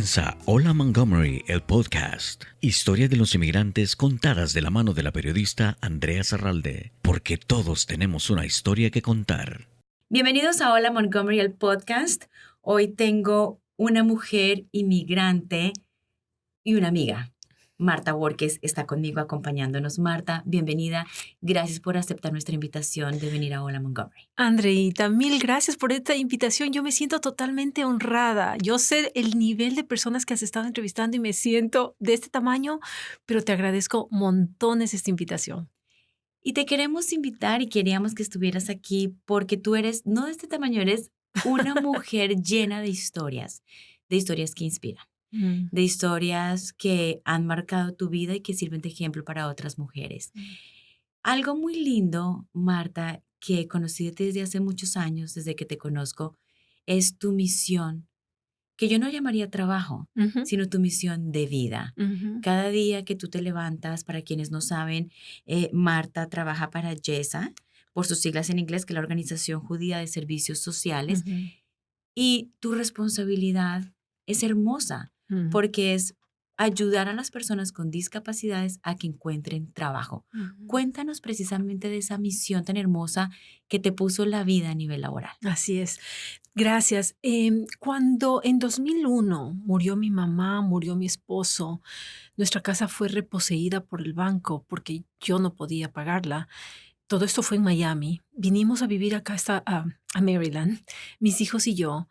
Comienza Hola Montgomery, el podcast. Historia de los inmigrantes contadas de la mano de la periodista Andrea Zarralde, porque todos tenemos una historia que contar. Bienvenidos a Hola Montgomery, el podcast. Hoy tengo una mujer inmigrante y una amiga. Marta Borges está conmigo acompañándonos. Marta, bienvenida. Gracias por aceptar nuestra invitación de venir a Hola Montgomery. Andreita, mil gracias por esta invitación. Yo me siento totalmente honrada. Yo sé el nivel de personas que has estado entrevistando y me siento de este tamaño, pero te agradezco montones esta invitación. Y te queremos invitar y queríamos que estuvieras aquí porque tú eres, no de este tamaño, eres una mujer llena de historias que inspiran, de historias que han marcado tu vida y que sirven de ejemplo para otras mujeres. Algo muy lindo, Marta, que conocí desde hace muchos años, desde que te conozco, es tu misión, que yo no llamaría trabajo, Ujú, sino tu misión de vida. ujú, Cada día que tú te levantas, para quienes no saben, Marta trabaja para YESA, por sus siglas en inglés, que es la Organización Judía de Servicios Sociales, ujú, y tu responsabilidad es hermosa ujú, porque es ayudar a las personas con discapacidades a que encuentren trabajo. ujú. Cuéntanos precisamente de esa misión tan hermosa que te puso la vida a nivel laboral. Así es. Gracias. Cuando en 2001 murió mi mamá, murió mi esposo, nuestra casa fue reposeída por el banco porque yo no podía pagarla. Todo esto fue en Miami. Vinimos a vivir acá a Maryland, mis hijos y yo.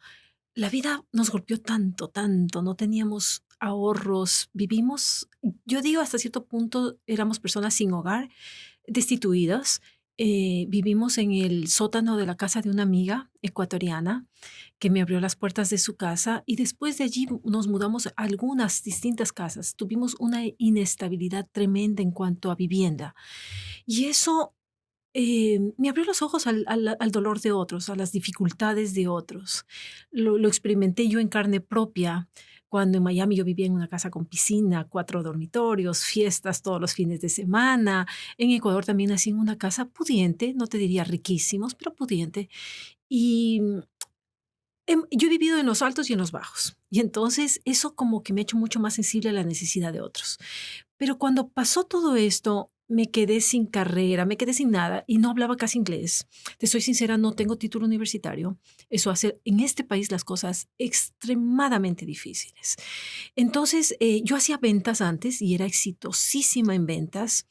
La vida nos golpeó tanto, tanto. No teníamos ahorros. Vivimos, yo digo, hasta cierto punto éramos personas sin hogar, destituidas. Vivimos en el sótano de la casa de una amiga ecuatoriana que me abrió las puertas de su casa y después de allí nos mudamos a algunas distintas casas. Tuvimos una inestabilidad tremenda en cuanto a vivienda. Y eso me abrió los ojos al dolor de otros, a las dificultades de otros. Lo experimenté yo en carne propia cuando en Miami yo vivía en una casa con piscina, 4 dormitorios, fiestas todos los fines de semana. En Ecuador también nací en una casa pudiente, no te diría riquísimos, pero pudiente. Y yo he vivido en los altos y en los bajos. Y entonces eso como que me ha hecho mucho más sensible a la necesidad de otros. Pero cuando pasó todo esto, me quedé sin carrera, me quedé sin nada y no hablaba casi inglés. Te soy sincera, no tengo título universitario. Eso hace en este país las cosas extremadamente difíciles. Entonces, yo hacía ventas antes y era exitosísima en ventas,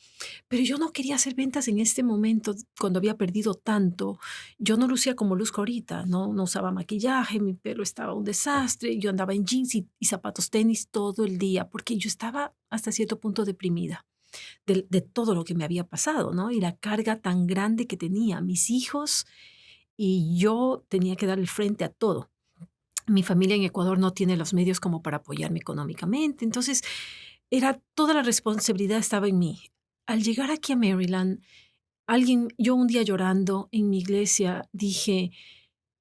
pero yo no quería hacer ventas en este momento cuando había perdido tanto. Yo no lucía como luzco ahorita, no usaba maquillaje, mi pelo estaba un desastre, yo andaba en jeans y zapatos tenis todo el día porque yo estaba hasta cierto punto deprimida de todo lo que me había pasado, ¿no? Y la carga tan grande que tenía mis hijos y yo tenía que dar el frente a todo. Mi familia en Ecuador no tiene los medios como para apoyarme económicamente, entonces era toda la responsabilidad estaba en mí. Al llegar aquí a Maryland, yo un día llorando en mi iglesia dije,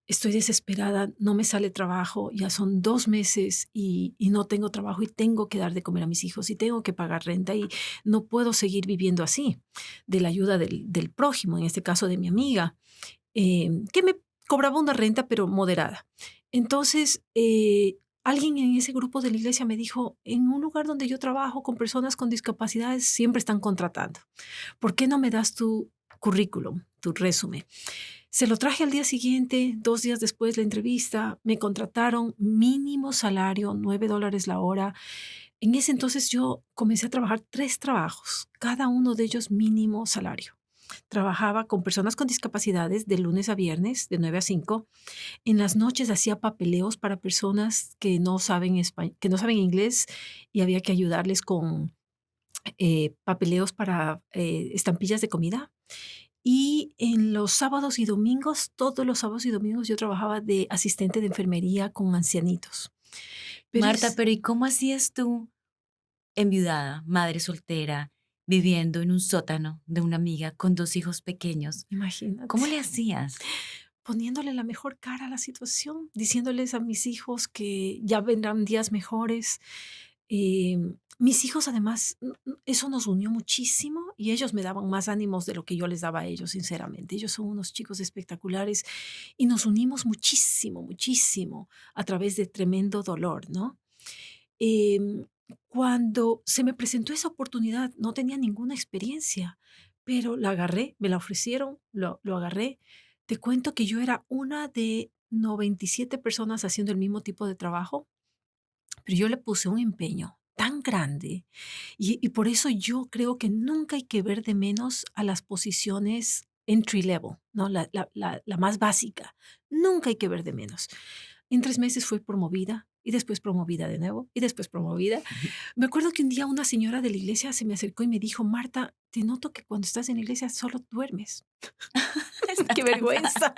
estoy desesperada, no me sale trabajo, ya son 2 meses y no tengo trabajo y tengo que dar de comer a mis hijos y tengo que pagar renta y no puedo seguir viviendo así, de la ayuda del prójimo, en este caso de mi amiga, que me cobraba una renta pero moderada. Entonces, alguien en ese grupo de la iglesia me dijo, en un lugar donde yo trabajo con personas con discapacidades siempre están contratando. ¿Por qué no me das tu currículum, tu resumen? Se lo traje al día siguiente, 2 días después la entrevista, me contrataron, mínimo salario, $9 la hora. En ese entonces yo comencé a trabajar 3 trabajos, cada uno de ellos mínimo salario. Trabajaba con personas con discapacidades de lunes a viernes, de 9 a 5. En las noches hacía papeleos para personas que no saben inglés y había que ayudarles con papeleos para estampillas de comida. Y en los sábados y domingos, todos los sábados y domingos, yo trabajaba de asistente de enfermería con ancianitos. Pero Marta, es pero ¿y cómo hacías tú, enviudada, madre soltera, viviendo en un sótano de una amiga con 2 hijos pequeños? imagínate, ¿Cómo le hacías? poniéndole la mejor cara a la situación, diciéndoles a mis hijos que ya vendrán días mejores. Mis hijos, además, eso nos unió muchísimo y ellos me daban más ánimos de lo que yo les daba a ellos, sinceramente. Ellos son unos chicos espectaculares y nos unimos muchísimo, muchísimo a través de tremendo dolor, ¿no? Em, Cuando se me presentó esa oportunidad, no tenía ninguna experiencia, pero la agarré, me la ofrecieron, lo agarré. Te cuento que yo era una de 97 personas haciendo el mismo tipo de trabajo, pero yo le puse un empeño tan grande y por eso yo creo que nunca hay que ver de menos a las posiciones entry level, ¿no? La más básica. Nunca hay que ver de menos. En 3 meses fui promovida y después promovida de nuevo y después promovida. Me acuerdo que un día una señora de la iglesia se me acercó y me dijo: "Marta, te noto que cuando estás en la iglesia solo duermes". Estás ¡Qué cansada. vergüenza!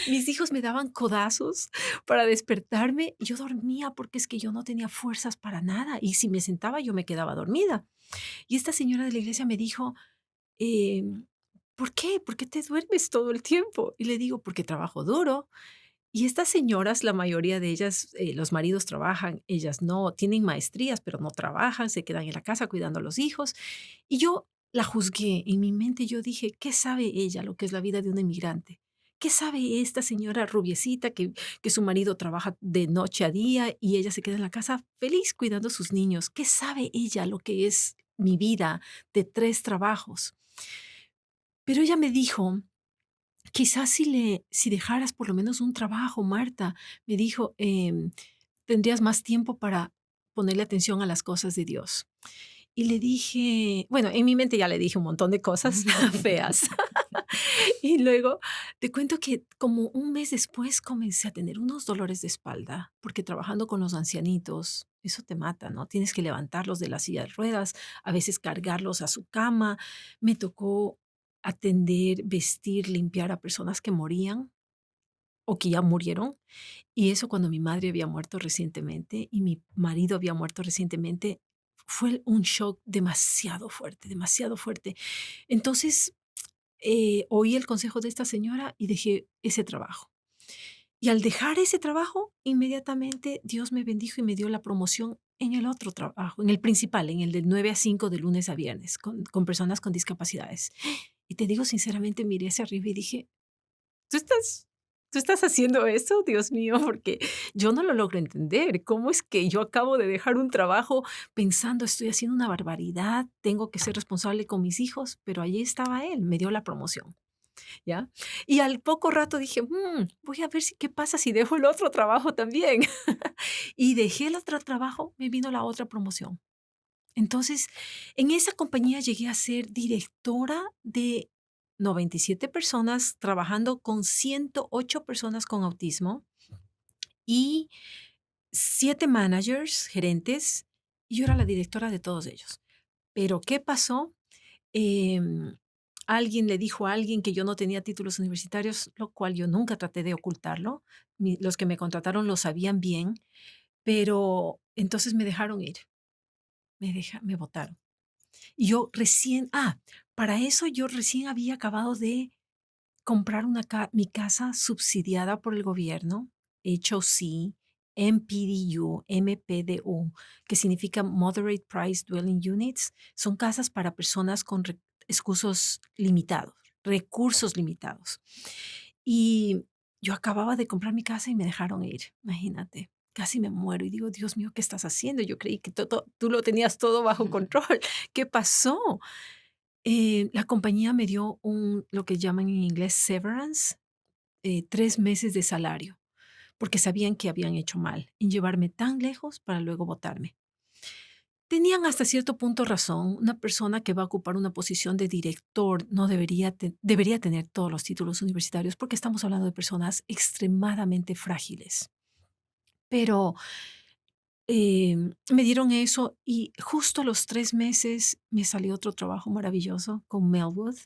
Mis hijos me daban codazos para despertarme y yo dormía porque es que yo no tenía fuerzas para nada y si me sentaba yo me quedaba dormida. Y esta señora de la iglesia me dijo, em, ¿por qué? ¿Por qué te duermes todo el tiempo? Y le digo, porque trabajo duro. Y estas señoras, la mayoría de ellas, los maridos trabajan, ellas no, tienen maestrías, pero no trabajan, se quedan en la casa cuidando a los hijos. Y yo la juzgué, en mi mente yo dije, ¿qué sabe ella lo que es la vida de un inmigrante? ¿Qué sabe esta señora rubiecita que su marido trabaja de noche a día y ella se queda en la casa feliz cuidando a sus niños? ¿Qué sabe ella lo que es mi vida de 3 trabajos? Pero ella me dijo, quizás si dejaras por lo menos un trabajo, Marta, me dijo, tendrías más tiempo para ponerle atención a las cosas de Dios. Y le dije, bueno, en mi mente ya le dije un montón de cosas feas. Y luego te cuento que como un mes después comencé a tener unos dolores de espalda, porque trabajando con los ancianitos, eso te mata, ¿no? Tienes que levantarlos de la silla de ruedas, a veces cargarlos a su cama. Me tocó atender, vestir, limpiar a personas que morían o que ya murieron. Y eso cuando mi madre había muerto recientemente y mi marido había muerto recientemente, fue un shock demasiado fuerte, demasiado fuerte. Entonces, oí el consejo de esta señora y dejé ese trabajo. Y al dejar ese trabajo, inmediatamente Dios me bendijo y me dio la promoción en el otro trabajo, en el principal, en el de 9 a 5 de lunes a viernes, con personas con discapacidades. Y te digo sinceramente, miré hacia arriba y dije, ¿tú estás, tú estás haciendo eso, Dios mío? Porque yo no lo logro entender. ¿Cómo es que yo acabo de dejar un trabajo pensando, estoy haciendo una barbaridad, tengo que ser responsable con mis hijos? Pero allí estaba él, me dio la promoción. ¿Ya? Y al poco rato dije: voy a ver si qué pasa si dejo el otro trabajo también". Y dejé el otro trabajo, me vino la otra promoción. Entonces, en esa compañía llegué a ser directora de 97 personas, trabajando con 108 personas con autismo y 7 managers, gerentes, y yo era la directora de todos ellos. Pero, ¿qué pasó? Em, Alguien le dijo a alguien que yo no tenía títulos universitarios, lo cual yo nunca traté de ocultarlo. Los que me contrataron lo sabían bien, pero entonces me dejaron ir, me botaron. Y yo recién, para eso yo recién había acabado de comprar mi casa subsidiada por el gobierno, HOC, MPDU, MPDU, que significa Moderate Price Dwelling Units. Son casas para personas con recursos limitados. Y yo acababa de comprar mi casa y me dejaron ir, imagínate. Casi me muero y digo, Dios mío, ¿qué estás haciendo? Yo creí que tú lo tenías todo bajo control. ¿Qué pasó? La compañía me dio lo que llaman en inglés severance, 3 meses de salario, porque sabían que habían hecho mal en llevarme tan lejos para luego botarme. Tenían hasta cierto punto razón. Una persona que va a ocupar una posición de director no debería tener todos los títulos universitarios, porque estamos hablando de personas extremadamente frágiles. Pero, me dieron eso y justo a los 3 meses me salió otro trabajo maravilloso con Melwood,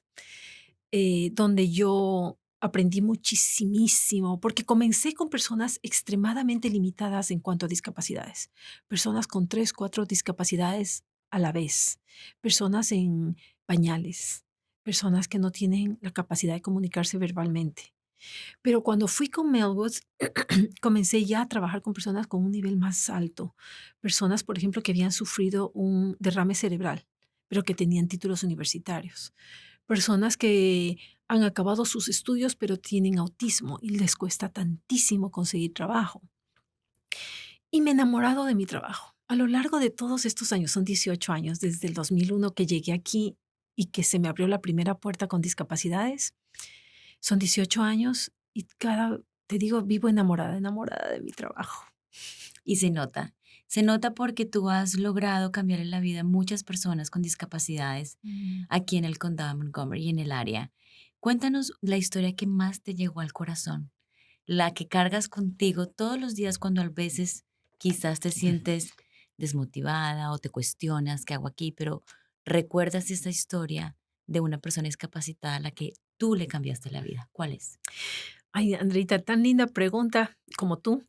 donde yo aprendí muchísimo, porque comencé con personas extremadamente limitadas en cuanto a discapacidades, personas con 3, 4 discapacidades a la vez, personas en pañales, personas que no tienen la capacidad de comunicarse verbalmente. Pero cuando fui con Melwood, comencé ya a trabajar con personas con un nivel más alto, personas, por ejemplo, que habían sufrido un derrame cerebral, pero que tenían títulos universitarios, personas que han acabado sus estudios, pero tienen autismo y les cuesta tantísimo conseguir trabajo. Y me he enamorado de mi trabajo. A lo largo de todos estos años, son 18 años, desde el 2001 que llegué aquí y que se me abrió la primera puerta con discapacidades. Son 18 años y te digo, vivo enamorada, enamorada de mi trabajo. Y se nota porque tú has logrado cambiarle la vida a muchas personas con discapacidades aquí en el condado de Montgomery y en el área. Cuéntanos la historia que más te llegó al corazón, la que cargas contigo todos los días cuando a veces quizás te sientes desmotivada o te cuestionas qué hago aquí, pero recuerdas esta historia de una persona discapacitada a la que tú le cambiaste la vida. ¿Cuál es? Ay, Andreita, tan linda pregunta como tú.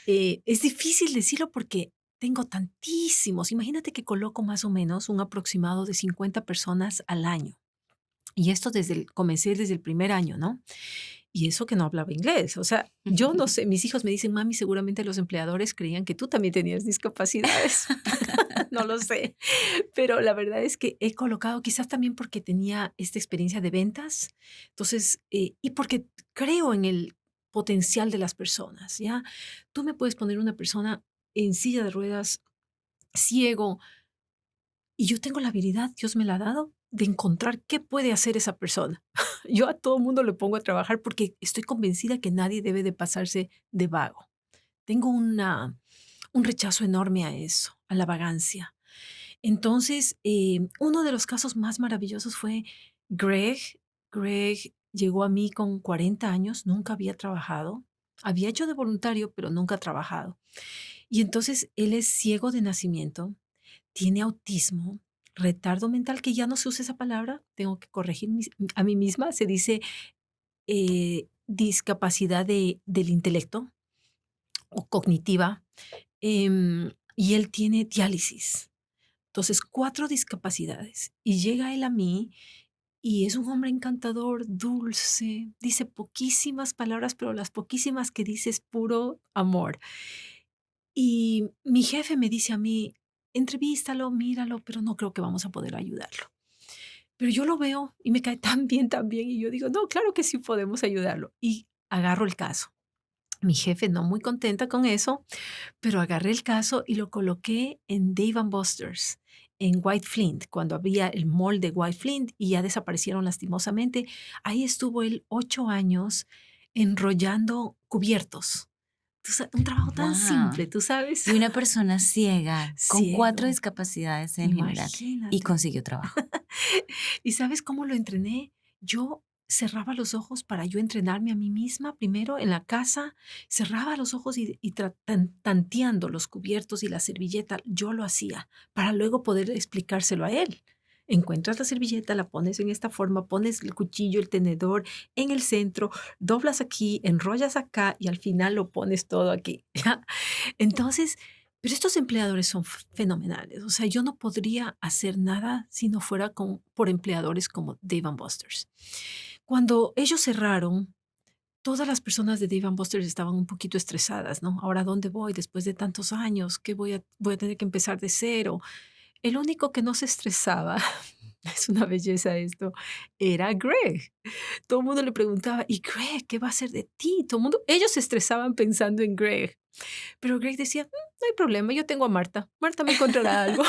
Es difícil decirlo porque tengo tantísimos. Imagínate que coloco más o menos un aproximado de 50 personas al año. Y esto comencé desde el primer año, ¿no? Y eso que no hablaba inglés. O sea, yo no sé, mis hijos me dicen, mami, seguramente los empleadores creían que tú también tenías discapacidades. No lo sé. Pero la verdad es que he colocado, quizás también porque tenía esta experiencia de ventas, entonces, y porque creo en el potencial de las personas, ¿ya? Tú me puedes poner una persona en silla de ruedas, ciego, y yo tengo la habilidad, Dios me la ha dado, de encontrar qué puede hacer esa persona. Yo a todo mundo le pongo a trabajar porque estoy convencida que nadie debe de pasarse de vago. Tengo un rechazo enorme a eso, a la vagancia. Entonces, uno de los casos más maravillosos fue Greg. Greg llegó a mí con 40 años, nunca había trabajado. Había hecho de voluntario, pero nunca ha trabajado. Y entonces él es ciego de nacimiento, tiene autismo, retardo mental, que ya no se usa esa palabra, tengo que corregir a mí misma, se dice discapacidad del intelecto o cognitiva, y él tiene diálisis. Entonces, 4 discapacidades. Y llega él a mí y es un hombre encantador, dulce, dice poquísimas palabras, pero las poquísimas que dice es puro amor. Y mi jefe me dice a mí, entrevístalo, míralo, pero no creo que vamos a poder ayudarlo. Pero yo lo veo y me cae tan bien, y yo digo, no, claro que sí podemos ayudarlo. Y agarro el caso. Mi jefe no muy contenta con eso, pero agarré el caso y lo coloqué en Dave and Buster's, en White Flint, cuando había el mall de White Flint y ya desaparecieron lastimosamente. Ahí estuvo él 8 años enrollando cubiertos. Un trabajo tan Wow. simple, ¿tú sabes? Y una persona ciega con 4 Ciego, discapacidades en general y imagínate. consiguió trabajo. ¿Y sabes cómo lo entrené? Yo cerraba los ojos para yo entrenarme a mí misma primero en la casa, cerraba los ojos y tanteando los cubiertos y la servilleta, yo lo hacía para luego poder explicárselo a él. Encuentras la servilleta, la pones en esta forma, pones el cuchillo, el tenedor en el centro, doblas aquí, enrollas acá y al final lo pones todo aquí. ¿Ya? Entonces, pero estos empleadores son fenomenales. O sea, yo no podría hacer nada si no fuera por empleadores como Dave and Buster's. Cuando ellos cerraron, todas las personas de Dave and Buster's estaban un poquito estresadas, ¿no? Ahora, ¿dónde voy después de tantos años? ¿Qué voy a tener que empezar de cero? El único que no se estresaba, es una belleza esto, era Greg. Todo el mundo le preguntaba, ¿y Greg qué va a hacer de ti? Todo el mundo, ellos se estresaban pensando en Greg. Pero Greg decía, no hay problema, yo tengo a Marta. Marta me encontrará algo.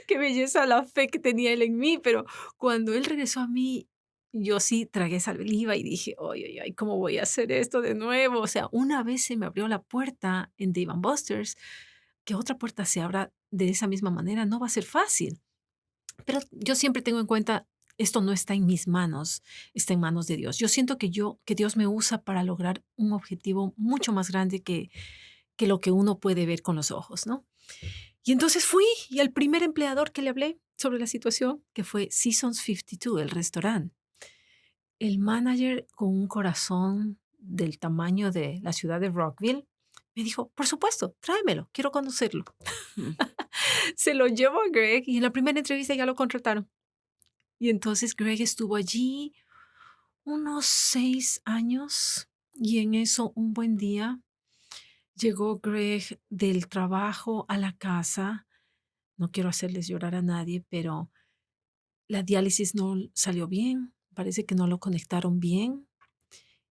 Qué belleza la fe que tenía él en mí, pero cuando él regresó a mí, yo sí tragué saliva y dije, ay, ay, ay, ¿cómo voy a hacer esto de nuevo? O sea, una vez se me abrió la puerta en Dave and Buster's, que otra puerta se abra de esa misma manera no va a ser fácil. Pero yo siempre tengo en cuenta, esto no está en mis manos, está en manos de Dios. Yo siento que Dios me usa para lograr un objetivo mucho más grande que lo que uno puede ver con los ojos, ¿no? Y entonces fui y el primer empleador que le hablé sobre la situación, que fue Seasons 52, el restaurante, el manager con un corazón del tamaño de la ciudad de Rockville, me dijo, por supuesto, tráemelo, quiero conocerlo. Mm. Se lo llevo a Greg y en la primera entrevista ya lo contrataron. Y entonces Greg estuvo allí unos 6 años y en eso un buen día llegó Greg del trabajo a la casa. No quiero hacerles llorar a nadie, pero la diálisis no salió bien. Parece que no lo conectaron bien.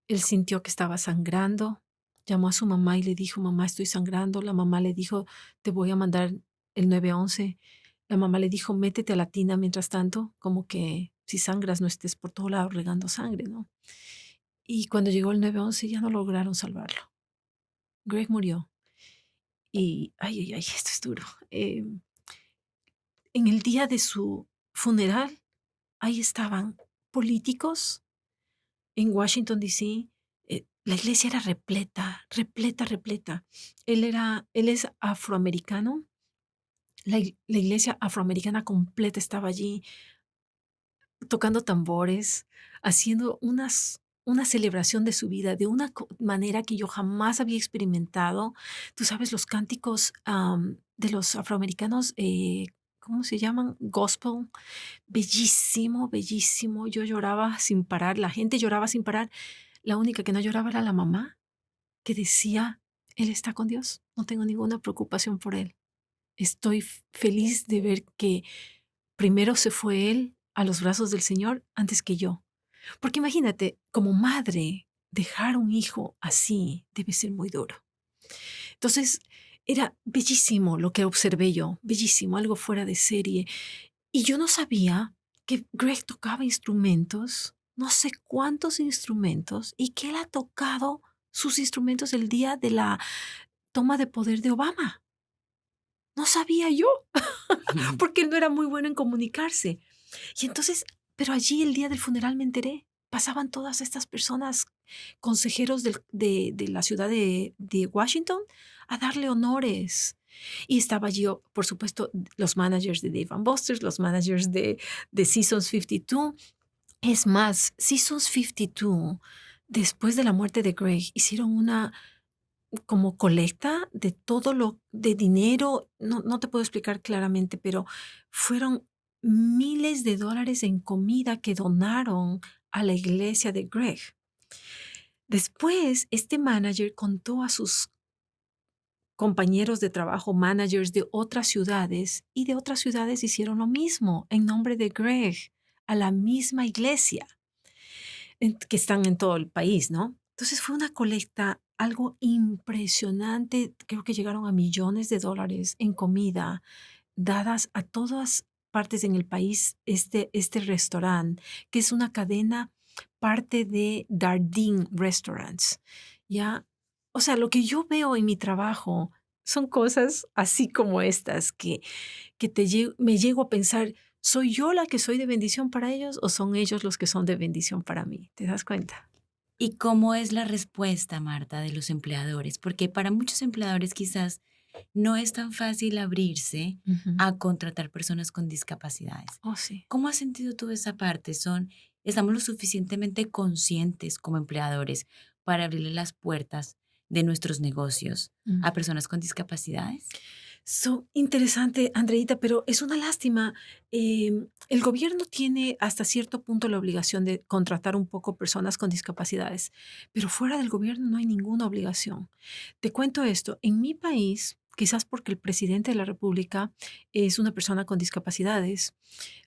Él sintió que estaba sangrando llamó a su mamá y le dijo, mamá, estoy sangrando. La mamá le dijo, te voy a mandar el 911. La mamá le dijo, métete a la tina mientras tanto, como que si sangras no estés por todo lado regando sangre, ¿no? Y cuando llegó el 911 ya no lograron salvarlo. Greg murió. Y, ay, esto es duro. En el día de su funeral, ahí estaban políticos en Washington, D.C. La iglesia era repleta, repleta, repleta. Él es afroamericano. La iglesia afroamericana completa estaba allí tocando tambores, haciendo una celebración de su vida de una manera que yo jamás había experimentado. Tú sabes, los cánticos de los afroamericanos, ¿cómo se llaman? Gospel. Bellísimo, bellísimo. Yo lloraba sin parar, la gente lloraba sin parar. La única que no lloraba era la mamá, que decía, Él está con Dios, no tengo ninguna preocupación por Él. Estoy feliz de ver que primero se fue Él a los brazos del Señor antes que yo. Porque imagínate, como madre, dejar un hijo así debe ser muy duro. Entonces, era bellísimo lo que observé yo, bellísimo, algo fuera de serie. Y yo no sabía que Greg tocaba instrumentos, no sé cuántos instrumentos, y que él ha tocado sus instrumentos el día de la toma de poder de Obama. No sabía yo, porque él no era muy bueno en comunicarse. Y entonces, pero allí el día del funeral me enteré. Pasaban todas estas personas, consejeros de la ciudad de Washington, a darle honores. Y estaba allí, por supuesto, los managers de Dave & Buster's, los managers de Seasons 52. Es más, Seasons 52, después de la muerte de Greg, hicieron una como colecta de todo lo de dinero. No te puedo explicar claramente, pero fueron miles de dólares en comida que donaron a la iglesia de Greg. Después, este manager contó a sus compañeros de trabajo, managers de otras ciudades, y de otras ciudades hicieron lo mismo en nombre de Greg a la misma iglesia que están en todo el país, ¿no? Entonces fue una colecta, algo impresionante. Creo que llegaron a millones de dólares en comida dadas a todas partes en el país. Este restaurante, que es una cadena, parte de Dardine Restaurants, ¿ya? O sea, lo que yo veo en mi trabajo son cosas así como estas que me llego a pensar, ¿soy yo la que soy de bendición para ellos o son ellos los que son de bendición para mí? ¿Te das cuenta? ¿Y cómo es la respuesta, Marta, de los empleadores? Porque para muchos empleadores quizás no es tan fácil abrirse Ujú. a contratar personas con discapacidades. Oh, sí. ¿Cómo has sentido tú esa parte? ¿Estamos lo suficientemente conscientes como empleadores para abrirle las puertas de nuestros negocios Mm. a personas con discapacidades? Interesante, Andreita, pero es una lástima. El gobierno tiene hasta cierto punto la obligación de contratar un poco personas con discapacidades, pero fuera del gobierno no hay ninguna obligación. Te cuento esto, en mi país, quizás porque el presidente de la República es una persona con discapacidades,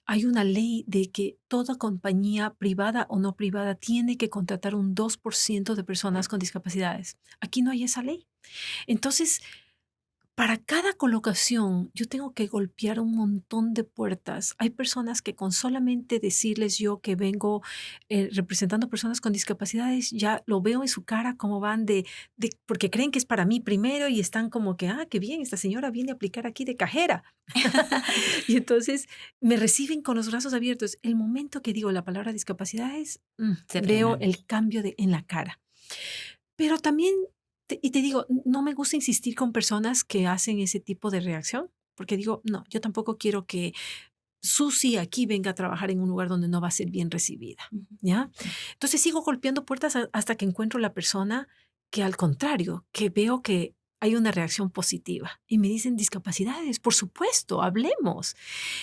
hay una ley de que toda compañía privada o no privada tiene que contratar un 2% de personas con discapacidades. Aquí no hay esa ley. Entonces, para cada colocación, yo tengo que golpear un montón de puertas. Hay personas que con solamente decirles yo que vengo representando personas con discapacidades, ya lo veo en su cara cómo van porque creen que es para mí primero y están como que, qué bien, esta señora viene a aplicar aquí de cajera. Y entonces me reciben con los brazos abiertos. El momento que digo la palabra discapacidades, Se veo frenan. el cambio en la cara. Pero también, y te digo, no me gusta insistir con personas que hacen ese tipo de reacción, porque digo, no, yo tampoco quiero que Susi aquí venga a trabajar en un lugar donde no va a ser bien recibida, Ujú. ¿ya? Entonces sigo golpeando puertas hasta que encuentro la persona que al contrario, que veo que hay una reacción positiva y me dicen discapacidades, por supuesto, hablemos.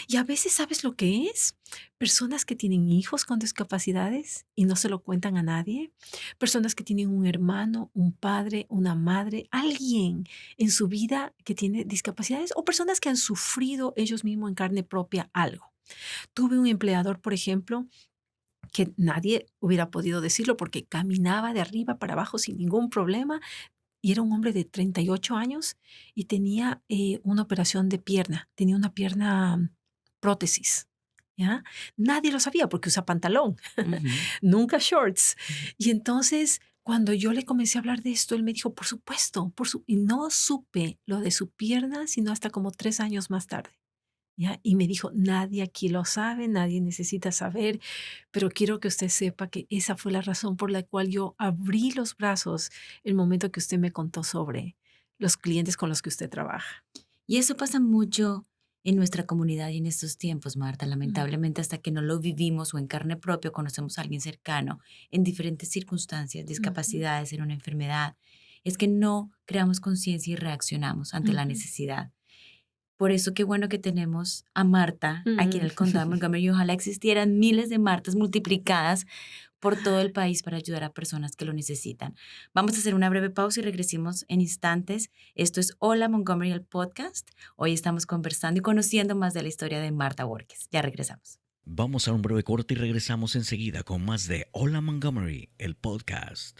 Y a veces, ¿sabes lo que es? Personas que tienen hijos con discapacidades y no se lo cuentan a nadie. Personas que tienen un hermano, un padre, una madre, alguien en su vida que tiene discapacidades, o personas que han sufrido ellos mismos en carne propia algo. Tuve un empleador, por ejemplo, que nadie hubiera podido decirlo porque caminaba de arriba para abajo sin ningún problema. y era un hombre de 38 años y tenía una operación de pierna, tenía una pierna prótesis. ¿Ya? Nadie lo sabía porque usa pantalón, Ujú. nunca shorts. Y entonces, cuando yo le comencé a hablar de esto, él me dijo, por supuesto, y no supe lo de su pierna, sino hasta como 3 años más tarde. ¿Ya? Y me dijo, nadie aquí lo sabe, nadie necesita saber, pero quiero que usted sepa que esa fue la razón por la cual yo abrí los brazos el momento que usted me contó sobre los clientes con los que usted trabaja. Y eso pasa mucho en nuestra comunidad y en estos tiempos, Marta. Mm, Lamentablemente, hasta que no lo vivimos o en carne propia, conocemos a alguien cercano en diferentes circunstancias, ujú, discapacidades, en una enfermedad, es que no creamos conciencia y reaccionamos ante la ujú, necesidad. Por eso qué bueno que tenemos a Marta aquí en mm. el condado de Montgomery y ojalá existieran miles de Martas multiplicadas por todo el país para ayudar a personas que lo necesitan. Vamos a hacer una breve pausa y regresemos en instantes. Esto es Hola Montgomery, el podcast. Hoy estamos conversando y conociendo más de la historia de Marta Borges. Ya regresamos. Vamos a un breve corte y regresamos enseguida con más de Hola Montgomery, el podcast.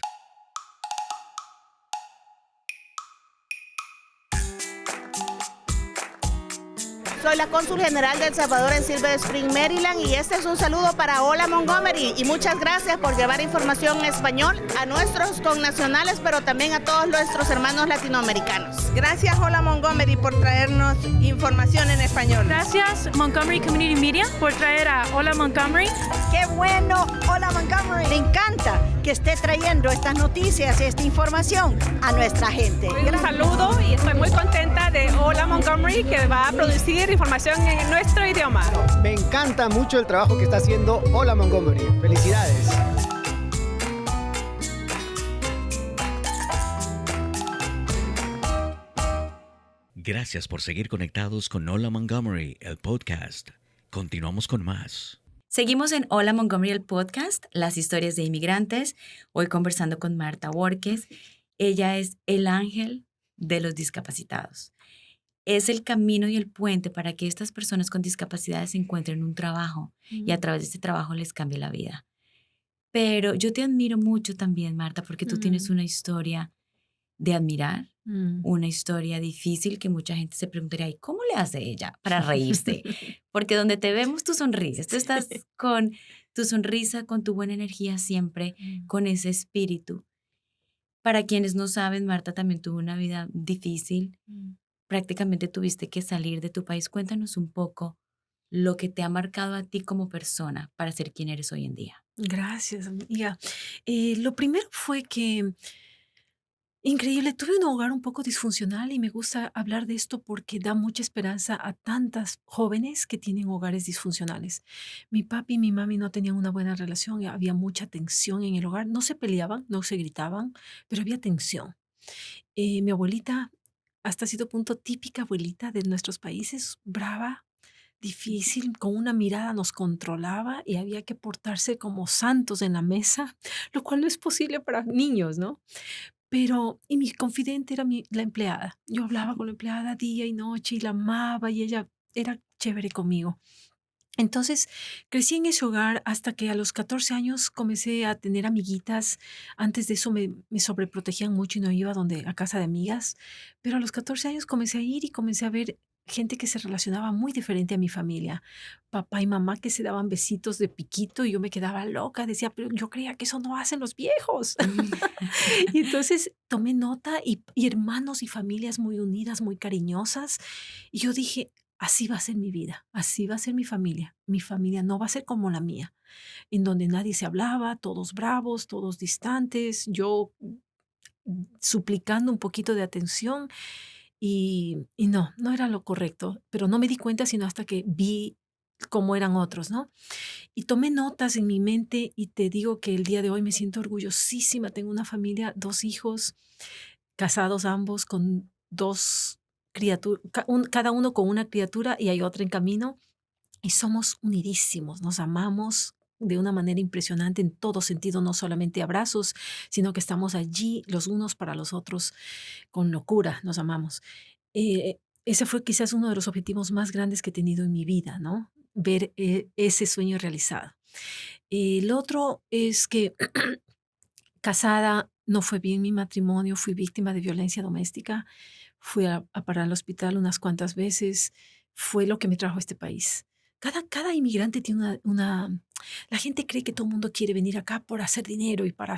Soy la cónsul general de El Salvador en Silver Spring, Maryland, y este es un saludo para Hola Montgomery, y muchas gracias por llevar información en español a nuestros connacionales, pero también a todos nuestros hermanos latinoamericanos. Gracias Hola Montgomery por traernos información en español. Gracias Montgomery Community Media por traer a Hola Montgomery. ¡Qué bueno! Hola Montgomery. Me encanta que esté trayendo estas noticias y esta información a nuestra gente. Un saludo y estoy muy contenta de Hola Montgomery que va a producir información en nuestro idioma. Me encanta mucho el trabajo que está haciendo Hola Montgomery. Felicidades. Gracias por seguir conectados con Hola Montgomery, el podcast. Continuamos con más. Seguimos en Hola Montgomery, el podcast, las historias de inmigrantes. Hoy conversando con Marta Borges. Ella es el ángel de los discapacitados. Es el camino y el puente para que estas personas con discapacidades encuentren un trabajo y a través de este trabajo les cambie la vida. Pero yo te admiro mucho también, Marta, porque tú tienes una historia de admirar, una historia difícil que mucha gente se preguntaría, ¿y cómo le hace ella para reírse? Porque donde te vemos tú sonríes, tú estás con tu sonrisa, con tu buena energía siempre, con ese espíritu. Para quienes no saben, Marta también tuvo una vida difícil. Prácticamente tuviste que salir de tu país. Cuéntanos un poco lo que te ha marcado a ti como persona para ser quien eres hoy en día. Gracias, amiga. Lo primero fue que, increíble, tuve un hogar un poco disfuncional y me gusta hablar de esto porque da mucha esperanza a tantas jóvenes que tienen hogares disfuncionales. Mi papi y mi mami no tenían una buena relación, había mucha tensión en el hogar. No se peleaban, no se gritaban, pero había tensión. Mi abuelita, hasta cierto punto, típica abuelita de nuestros países, brava, difícil, con una mirada nos controlaba y había que portarse como santos en la mesa, lo cual no es posible para niños, ¿no? Pero, y mi confidente era la empleada. Yo hablaba con la empleada día y noche y la amaba y ella era chévere conmigo. Entonces, crecí en ese hogar hasta que a los 14 años comencé a tener amiguitas. Antes de eso me sobreprotegían mucho y no iba a casa de amigas. Pero a los 14 años comencé a ir y comencé a ver gente que se relacionaba muy diferente a mi familia. Papá y mamá que se daban besitos de piquito y yo me quedaba loca. Decía, pero yo creía que eso no hacen los viejos. Y entonces tomé nota y hermanos y familias muy unidas, muy cariñosas. Y yo dije, así va a ser mi vida, así va a ser mi familia. Mi familia no va a ser como la mía, en donde nadie se hablaba, todos bravos, todos distantes, yo suplicando un poquito de atención y no, no era lo correcto, pero no me di cuenta sino hasta que vi cómo eran otros, ¿no? Y tomé notas en mi mente y te digo que el día de hoy me siento orgullosísima. Tengo una familia, 2 hijos, casados ambos con dos criaturas, cada uno con una criatura y hay otra en camino. Y somos unidísimos, nos amamos de una manera impresionante en todo sentido, no solamente abrazos, sino que estamos allí los unos para los otros con locura, nos amamos. Ese fue quizás uno de los objetivos más grandes que he tenido en mi vida, ¿no? Ver ese sueño realizado. El otro es que casada, no fue bien mi matrimonio, fui víctima de violencia doméstica, fui a parar al hospital unas cuantas veces, fue lo que me trajo a este país. Cada inmigrante tiene La gente cree que todo el mundo quiere venir acá por hacer dinero y para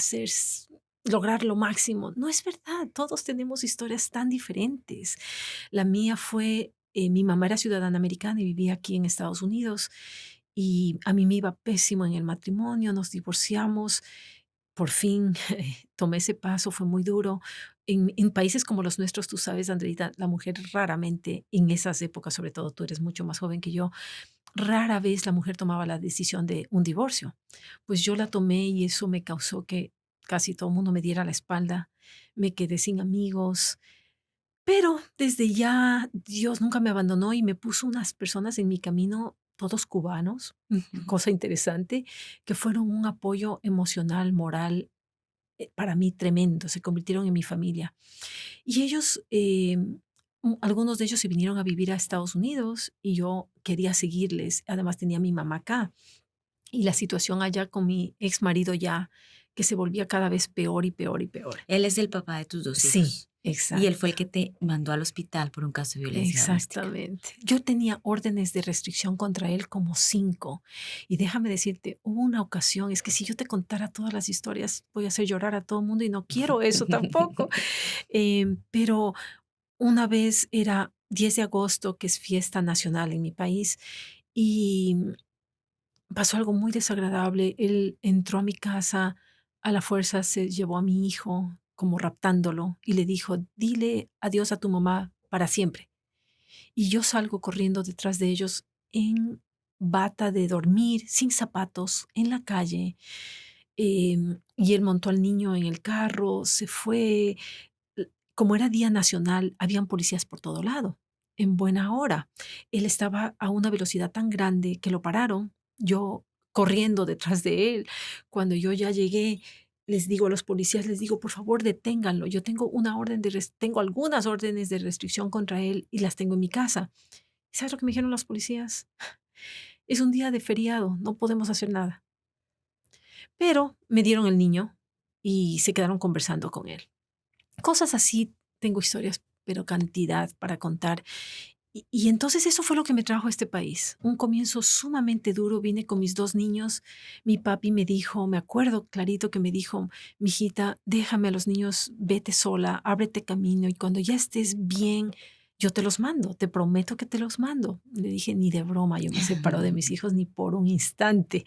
lograr lo máximo. No es verdad, todos tenemos historias tan diferentes. La mía fue, mi mamá era ciudadana americana y vivía aquí en Estados Unidos y a mí me iba pésimo en el matrimonio, nos divorciamos. Por fin tomé ese paso, fue muy duro. En países como los nuestros, tú sabes, Andreita, la mujer raramente, en esas épocas, sobre todo tú eres mucho más joven que yo, rara vez la mujer tomaba la decisión de un divorcio. Pues yo la tomé y eso me causó que casi todo el mundo me diera la espalda, me quedé sin amigos, pero desde ya Dios nunca me abandonó y me puso unas personas en mi camino, todos cubanos, cosa interesante, que fueron un apoyo emocional, moral, para mí tremendo, se convirtieron en mi familia. Y ellos, algunos de ellos se vinieron a vivir a Estados Unidos y yo quería seguirles. Además tenía a mi mamá acá y la situación allá con mi ex marido ya que se volvía cada vez peor y peor y peor. Él es el papá de tus 2 Sí, hijos. exacto. Y él fue el que te mandó al hospital por un caso de violencia doméstica. Exactamente. Yo tenía órdenes de restricción contra él como 5. Y déjame decirte, hubo una ocasión, es que si yo te contara todas las historias, voy a hacer llorar a todo el mundo y no quiero eso tampoco. Pero una vez era 10 de agosto, que es fiesta nacional en mi país, y pasó algo muy desagradable. Él entró a mi casa, a la fuerza se llevó a mi hijo, como raptándolo, y le dijo, dile adiós a tu mamá para siempre. Y yo salgo corriendo detrás de ellos en bata de dormir, sin zapatos, en la calle. Y él montó al niño en el carro, se fue. Como era Día Nacional, habían policías por todo lado, en buena hora. Él estaba a una velocidad tan grande que lo pararon, yo corriendo detrás de él. Cuando yo ya llegué, les digo a los policías, les digo, por favor, deténganlo. Yo tengo tengo algunas órdenes de restricción contra él y las tengo en mi casa. ¿Sabes lo que me dijeron los policías? Es un día de feriado, no podemos hacer nada. Pero me dieron el niño y se quedaron conversando con él. Cosas así, tengo historias, pero cantidad para contar. Y entonces eso fue lo que me trajo a este país. Un comienzo sumamente duro. Vine con mis 2 niños. Mi papi me dijo, me acuerdo clarito que me dijo, mijita, déjame a los niños, vete sola, ábrete camino y cuando ya estés bien, yo te los mando, te prometo que te los mando. Le dije, ni de broma, yo me separo de mis hijos ni por un instante,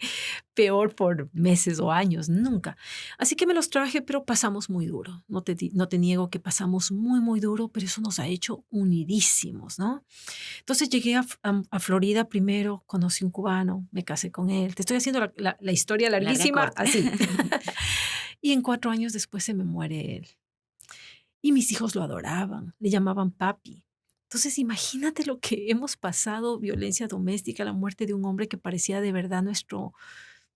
peor por meses o años, nunca. Así que me los traje, pero pasamos muy duro. No te niego que pasamos muy, muy duro, pero eso nos ha hecho unidísimos, ¿no? Entonces llegué a Florida primero, conocí un cubano, me casé con él. Te estoy haciendo la historia larguísima, corta. así. Y en 4 años después se me muere él. Y mis hijos lo adoraban, le llamaban papi. Entonces imagínate lo que hemos pasado, violencia doméstica, la muerte de un hombre que parecía de verdad nuestro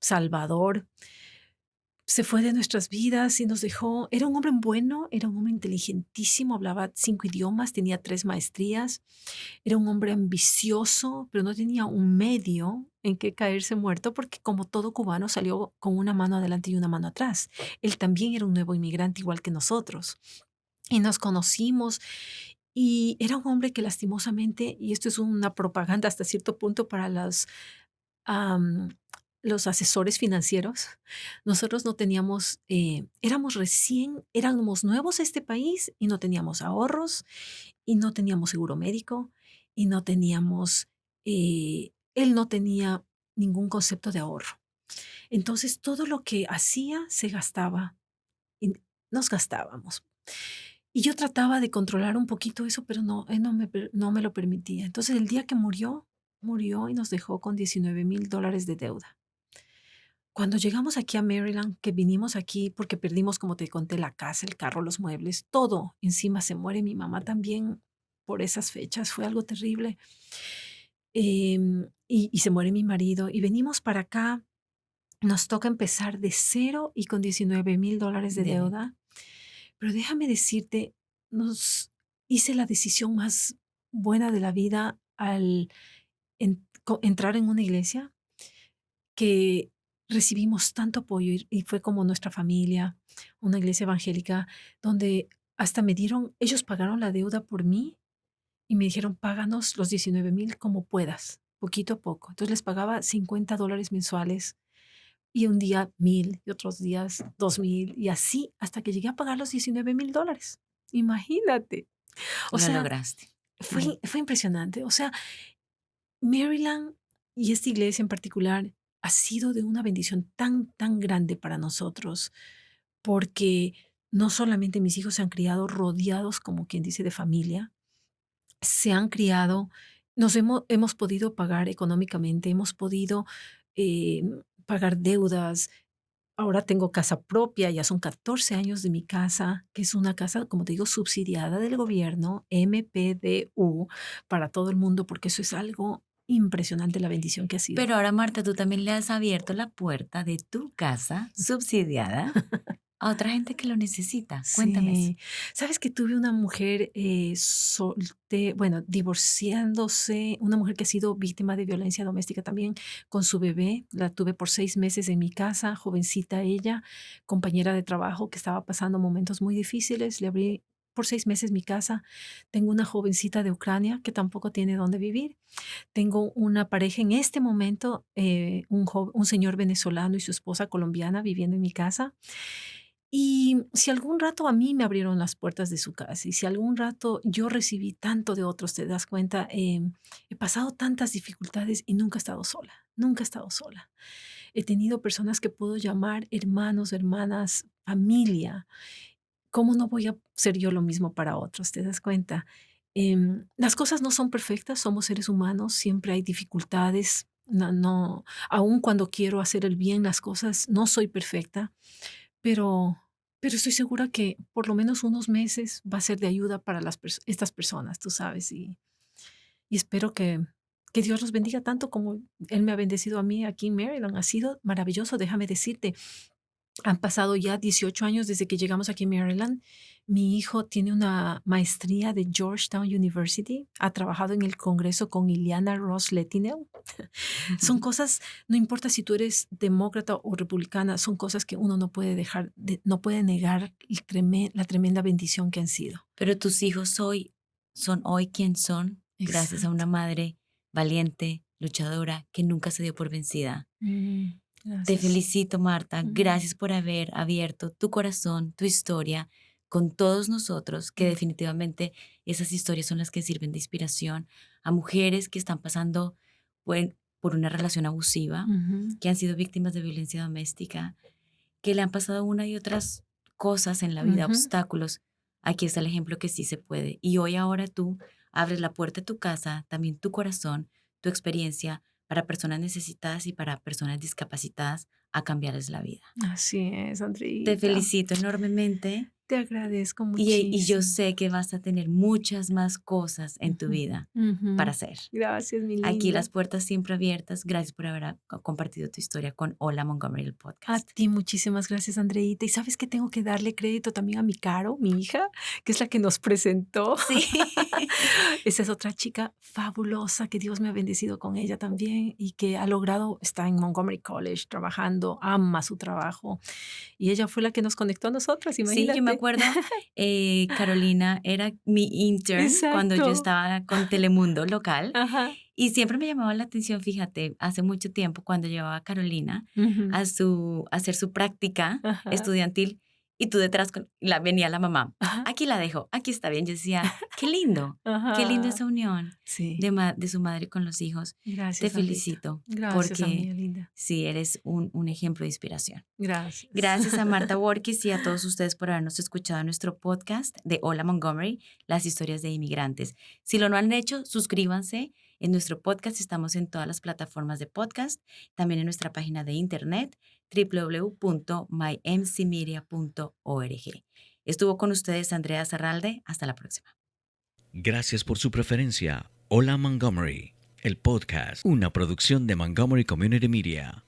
salvador. Se fue de nuestras vidas y nos dejó. Era un hombre bueno, era un hombre inteligentísimo, hablaba 5 idiomas, tenía 3 maestrías. Era un hombre ambicioso, pero no tenía un medio en que caerse muerto porque como todo cubano salió con una mano adelante y una mano atrás. Él también era un nuevo inmigrante igual que nosotros. Y nos conocimos y era un hombre que lastimosamente, y esto es una propaganda hasta cierto punto para am, los asesores financieros, nosotros no teníamos, éramos nuevos a este país y no teníamos ahorros y no teníamos seguro médico y no teníamos, él no tenía ningún concepto de ahorro. Entonces todo lo que hacía se gastaba y nos gastábamos. Y yo trataba de controlar un poquito eso, pero no, él no me lo permitía. Entonces el día que murió y nos dejó con $19,000 de deuda. Cuando llegamos aquí a Maryland, que vinimos aquí porque perdimos, como te conté, la casa, el carro, los muebles, todo. Encima se muere mi mamá también por esas fechas, fue algo terrible. Y se muere mi marido y venimos para acá. Nos toca empezar de cero y con $19,000 de deuda. Pero déjame decirte, hice la decisión más buena de la vida al entrar en una iglesia que recibimos tanto apoyo y fue como nuestra familia, una iglesia evangélica, donde hasta ellos pagaron la deuda por mí y me dijeron, páganos los 19,000 como puedas, poquito a poco. Entonces les pagaba $50 mensuales y un día 1,000 y otros días 2,000 y así hasta que llegué a pagar los $19,000. Imagínate. O Lo sea, lograste. fue impresionante. O sea, Maryland y esta iglesia en particular ha sido de una bendición tan, tan grande para nosotros, porque no solamente mis hijos se han criado rodeados, como quien dice, de familia, se han criado, hemos podido pagar económicamente, hemos podido eh, pagar deudas. Ahora tengo casa propia, ya son 14 años de mi casa, que es una casa, como te digo, subsidiada del gobierno, MPDU, para todo el mundo, porque eso es algo impresionante, la bendición que ha sido. Pero ahora, Marta, tú también le has abierto la puerta de tu casa subsidiada a otra gente que lo necesita. Cuéntame eso. Sí, sabes que tuve una mujer divorciándose, una mujer que ha sido víctima de violencia doméstica también con su bebé. La tuve por 6 meses en mi casa, jovencita ella, compañera de trabajo que estaba pasando momentos muy difíciles. Le abrí por 6 meses mi casa. Tengo una jovencita de Ucrania que tampoco tiene dónde vivir. Tengo una pareja en este momento, un señor venezolano y su esposa colombiana viviendo en mi casa. Y si algún rato a mí me abrieron las puertas de su casa y si algún rato yo recibí tanto de otros, te das cuenta, he pasado tantas dificultades y nunca he estado sola, nunca he estado sola. He tenido personas que puedo llamar hermanos, hermanas, familia. ¿Cómo no voy a ser yo lo mismo para otros? ¿Te das cuenta? Las cosas no son perfectas, somos seres humanos, siempre hay dificultades. No, aun cuando quiero hacer el bien, las cosas, no soy perfecta. Pero estoy segura que por lo menos unos meses va a ser de ayuda para estas personas, tú sabes, y espero que Dios los bendiga tanto como Él me ha bendecido a mí aquí en Maryland. Ha sido maravilloso, déjame decirte. Han pasado ya 18 años desde que llegamos aquí en Maryland. Mi hijo tiene una maestría de Georgetown University. Ha trabajado en el Congreso con Ileana Ross Letinel. Son cosas, no importa si tú eres demócrata o republicana, son cosas que uno no puede no puede negar la tremenda bendición que han sido. Pero tus hijos son hoy quien son, gracias a una madre valiente, luchadora, que nunca se dio por vencida. Te felicito, Marta. Gracias por haber abierto tu corazón, tu historia con todos nosotros, que definitivamente esas historias son las que sirven de inspiración a mujeres que están pasando por una relación abusiva, que han sido víctimas de violencia doméstica, que le han pasado una y otras cosas en la vida, obstáculos. Aquí está el ejemplo que sí se puede. Y hoy ahora tú abres la puerta de tu casa, también tu corazón, tu experiencia, para personas necesitadas y para personas discapacitadas, a cambiarles la vida. Así es, Andreita. Te felicito enormemente. Te agradezco muchísimo. Y yo sé que vas a tener muchas más cosas en tu vida para hacer. Gracias, mi linda. Aquí las puertas siempre abiertas. Gracias por haber compartido tu historia con Hola Montgomery, el podcast. A ti muchísimas gracias, Andreita. Y sabes que tengo que darle crédito también a mi Caro, mi hija, que es la que nos presentó. Sí. Esa es otra chica fabulosa, que Dios me ha bendecido con ella también y que ha logrado, está en Montgomery College trabajando, ama su trabajo. Y ella fue la que nos conectó a nosotras, imagínate. Sí, yo me acuerdo, Carolina era mi intern. Exacto. Cuando yo estaba con Telemundo local. Ajá. Y siempre me llamaba la atención, fíjate, hace mucho tiempo cuando llevaba a Carolina a hacer su práctica estudiantil y tú detrás venía la mamá. Aquí la dejo, aquí está bien. Yo decía, qué lindo esa unión de su madre con los hijos. Gracias, te felicito. Gracias, porque amiga linda. Sí, eres un ejemplo de inspiración. Gracias. Gracias a Marta Borges y a todos ustedes por habernos escuchado en nuestro podcast de Hola Montgomery, las historias de inmigrantes. Si lo no han hecho, suscríbanse. En nuestro podcast estamos en todas las plataformas de podcast, también en nuestra página de internet www.mymcmedia.org. Estuvo con ustedes Andrea Zarralde. Hasta la próxima. Gracias por su preferencia. Hola Montgomery, el podcast, una producción de Montgomery Community Media.